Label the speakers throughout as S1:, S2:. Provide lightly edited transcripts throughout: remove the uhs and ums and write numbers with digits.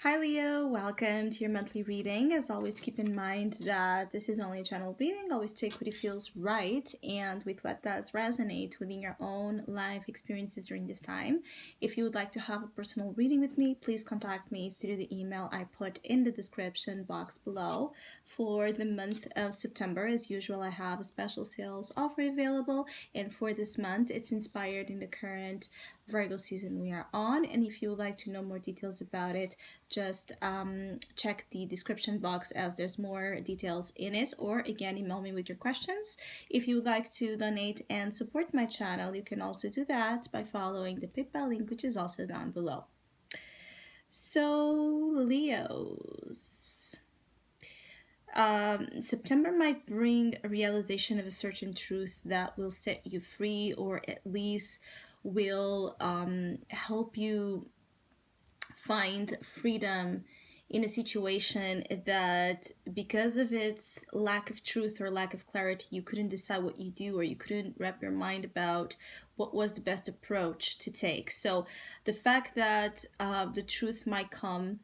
S1: Hi Leo, welcome to your monthly reading. As always, keep in mind that this is only a general reading. Always take what it feels right and with what does resonate within your own life experiences during this time. If you would like to have a personal reading with me, please contact me through the email I put in the description box below. For the month of September, as usual, I have a special sales offer available, and for this month, it's inspired in the current Virgo season we are on. And if you would like to know more details about it, just check the description box as there's more details in it, or again, email me with your questions. If you would like to donate and support my channel, you can also do that by following the PayPal link, which is also down below. So, Leos. September might bring a realization of a certain truth that will set you free, or at least will help you find freedom in a situation that, because of its lack of truth or lack of clarity, you couldn't decide what you do, or you couldn't wrap your mind about what was the best approach to take. So the fact that the truth might come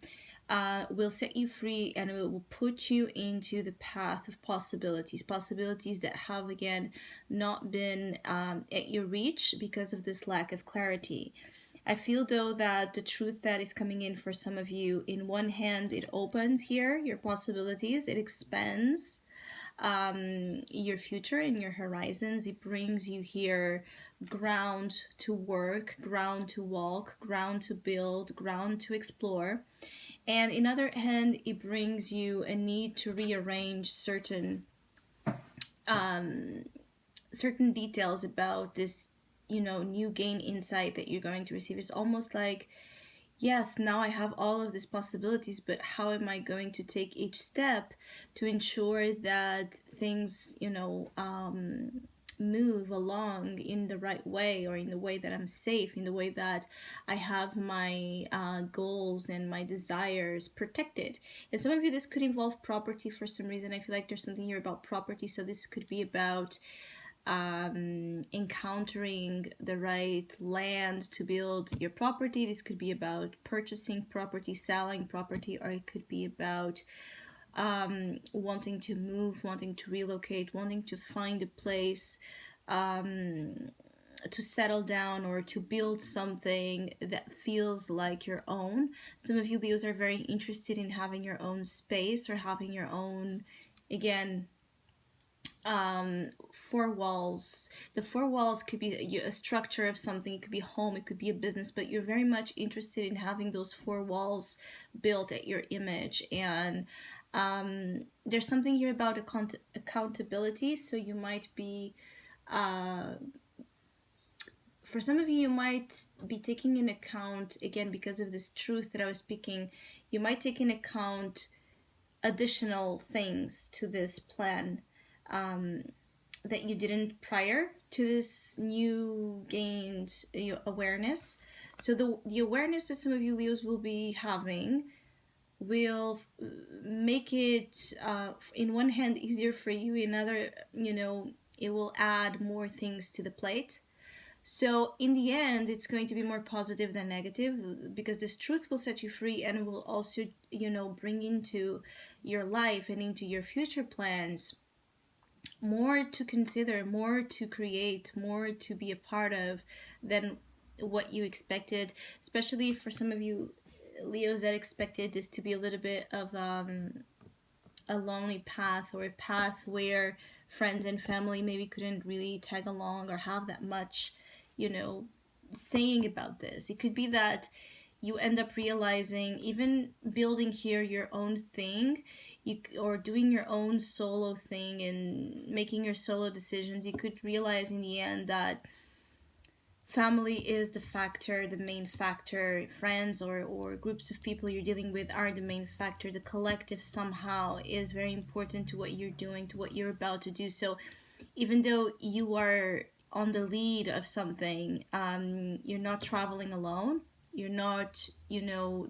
S1: will set you free, and it will put you into the path of possibilities that have, again, not been at your reach because of this lack of clarity. I feel, though, that the truth that is coming in for some of you, in one hand, it opens here your possibilities, it expands your future and your horizons. It brings you here ground to work, ground to walk, ground to build, ground to explore. And in other hand, it brings you a need to rearrange certain details about this, new gain insight that you're going to receive. It's almost like, yes, now I have all of these possibilities, but how am I going to take each step to ensure that things, move along in the right way, or in the way that I'm safe, in the way that I have my goals and my desires protected. And some of you, this could involve property for some reason. I feel like there's something here about property. So this could be about encountering the right land to build your property. This could be about purchasing property, selling property, or it could be about wanting to move, wanting to relocate, wanting to find a place to settle down, or to build something that feels like your own. Some of you Leos are very interested in having your own space, or having your own, again, four walls. The four walls could be a structure of something. It could be a home, it could be a business, but you're very much interested in having those four walls built at your image. And there's something here about accountability. So you might be for some of you, you might be taking in account, again, because of this truth that I was speaking, you might take in account additional things to this plan that you didn't prior to this new gained awareness. So the awareness that some of you Leos will be having will make it, in one hand, easier for you. In other, it will add more things to the plate. So in the end, it's going to be more positive than negative, because this truth will set you free, and it will also, bring into your life and into your future plans more to consider, more to create, more to be a part of than what you expected. Especially for some of you Leos that expected this to be a little bit of a lonely path, or a path where friends and family maybe couldn't really tag along or have that much, saying about this. It could be that you end up realizing, even building here your own thing, or doing your own solo thing and making your solo decisions, you could realize in the end that family is the main factor. Friends or groups of people you're dealing with are the main factor. The collective somehow is very important to what you're doing, to what you're about to do. So even though you are on the lead of something, you're not traveling alone. You're not,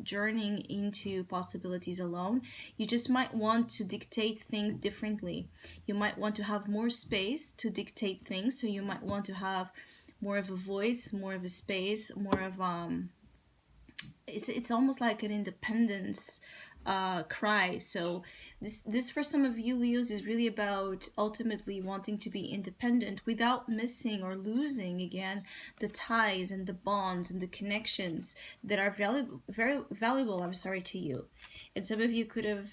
S1: journeying into possibilities alone. You just might want to dictate things differently. You might want to have more space to dictate things. So you might want to have more of a voice, more of a space, more of it's almost like an independence cry. So this for some of you Leos is really about ultimately wanting to be independent without missing or losing again the ties and the bonds and the connections that are valuable, very valuable. I'm sorry, to you. And some of you could have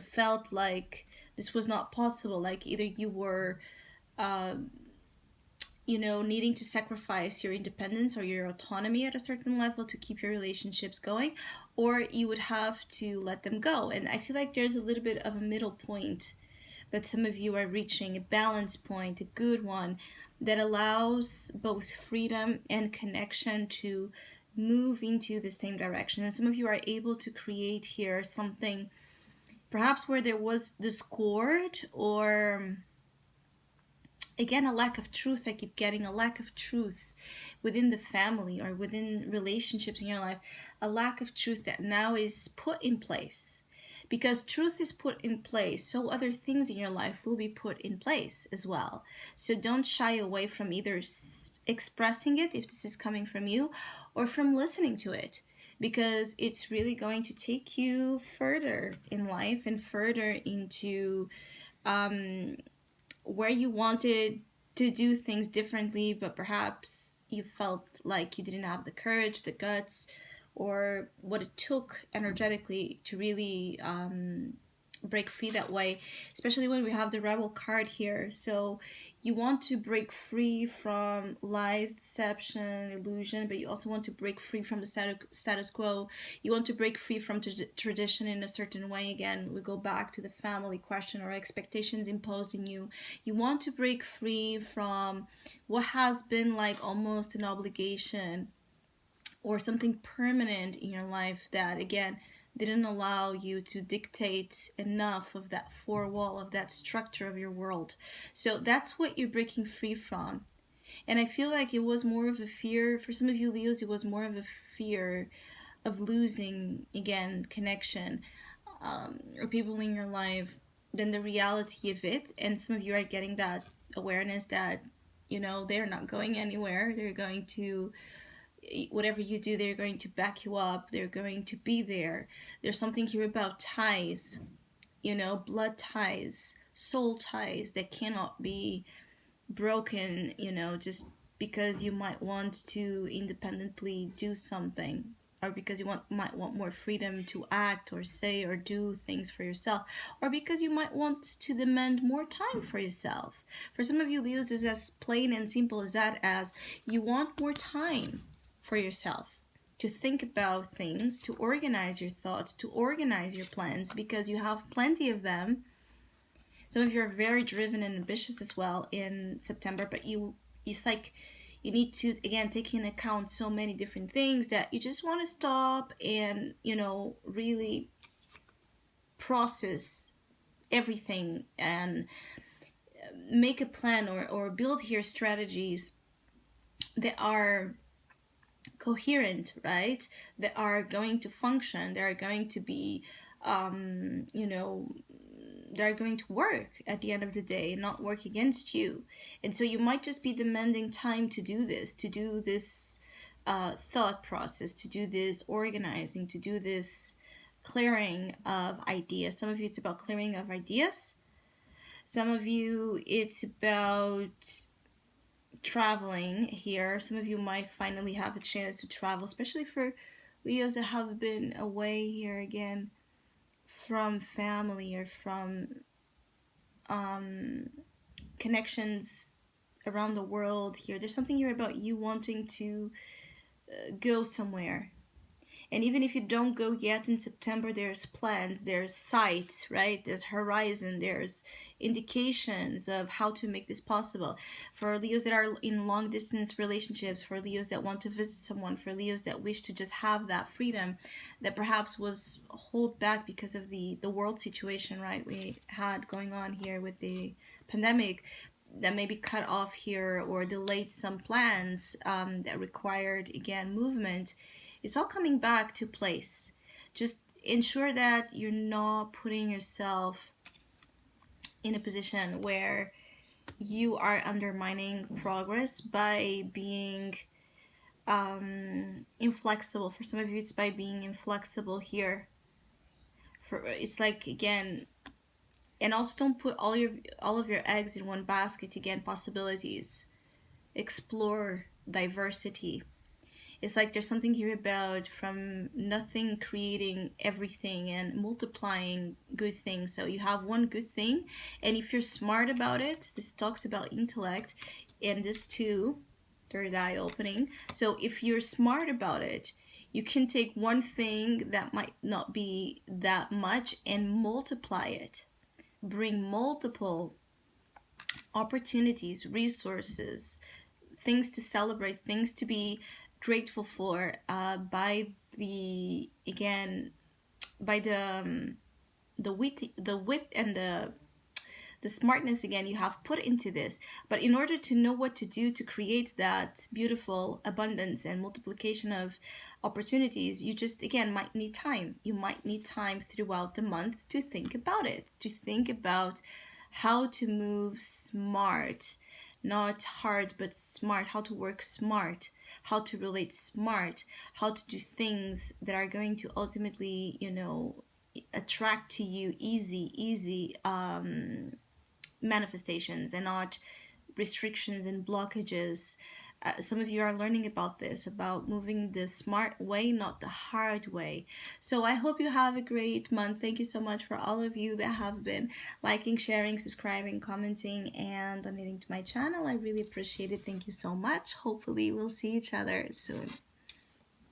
S1: felt like this was not possible. Like either you were uh, needing to sacrifice your independence or your autonomy at a certain level to keep your relationships going, or you would have to let them go. And I feel like there's a little bit of a middle point that some of you are reaching, a balance point, a good one that allows both freedom and connection to move into the same direction. And some of you are able to create here something perhaps where there was discord or again a lack of truth. I keep getting a lack of truth within the family or within relationships in your life, a lack of truth that now is put in place. Because truth is put in place, so other things in your life will be put in place as well. So don't shy away from either expressing it, if this is coming from you, or from listening to it, because it's really going to take you further in life and further into where you wanted to do things differently, but perhaps you felt like you didn't have the courage, the guts, or what it took energetically to really break free that way, especially when we have the rebel card here. So you want to break free from lies, deception, illusion, but you also want to break free from the status quo. You want to break free from tradition in a certain way. Again, we go back to the family question or expectations imposed in you. You want to break free from what has been like almost an obligation or something permanent in your life that, again, didn't allow you to dictate enough of that four wall, of that structure of your world. So that's what you're breaking free from. And I feel like it was more of a fear, for some of you Leos, it was more of a fear of losing, again, connection or people in your life than the reality of it. And some of you are getting that awareness that, they're not going anywhere. They're going to, whatever you do, they're going to back you up. They're going to be there. There's something here about ties, blood ties, soul ties that cannot be broken, just because you might want to independently do something, or because you might want more freedom to act or say or do things for yourself, or because you might want to demand more time for yourself. For some of you Leos, is as plain and simple as that, as you want more time for yourself to think about things, to organize your thoughts, to organize your plans, because you have plenty of them. Some of you are very driven and ambitious as well in September, but it's like you need to, again, take into account so many different things that you just want to stop and, really process everything and make a plan or build here strategies that are coherent, right? That are going to function, that are going to be, they're going to work at the end of the day and not work against you. And so you might just be demanding time to do this thought process, to do this organizing, to do this clearing of ideas. Some of you, it's about clearing of ideas. Some of you, it's about traveling here. Some of you might finally have a chance to travel, especially for Leos that have been away here again from family or from connections around the world here. There's something here about you wanting to go somewhere. And even if you don't go yet in September, there's plans, there's sight, right? There's horizon, there's indications of how to make this possible. For Leos that are in long distance relationships, for Leos that want to visit someone, for Leos that wish to just have that freedom that perhaps was held back because of the world situation, right, we had going on here with the pandemic, that maybe cut off here or delayed some plans that required, again, movement. It's all coming back to place. Just ensure that you're not putting yourself in a position where you are undermining progress by being inflexible. For some of you, it's by being inflexible here. It's like, again, and also don't put all of your eggs in one basket. Again, possibilities, explore diversity. It's like there's something here about from nothing creating everything and multiplying good things. So you have one good thing, and if you're smart about it, this talks about intellect, and this too, third eye opening. So if you're smart about it, you can take one thing that might not be that much and multiply it, bring multiple opportunities, resources, things to celebrate, things to be grateful for, by the, again, by the width and the smartness, again, you have put into this. But in order to know what to do to create that beautiful abundance and multiplication of opportunities, you just, again, might need time. You might need time throughout the month to think about it, to think about how to move smart, not hard but smart, how to work smart, how to relate smart, how to do things that are going to ultimately, attract to you easy manifestations and not restrictions and blockages. Some of you are learning about this, about moving the smart way, not the hard way. So I hope you have a great month. Thank you so much for all of you that have been liking, sharing, subscribing, commenting, and donating to my channel. I really appreciate it. Thank you so much. Hopefully we'll see each other soon.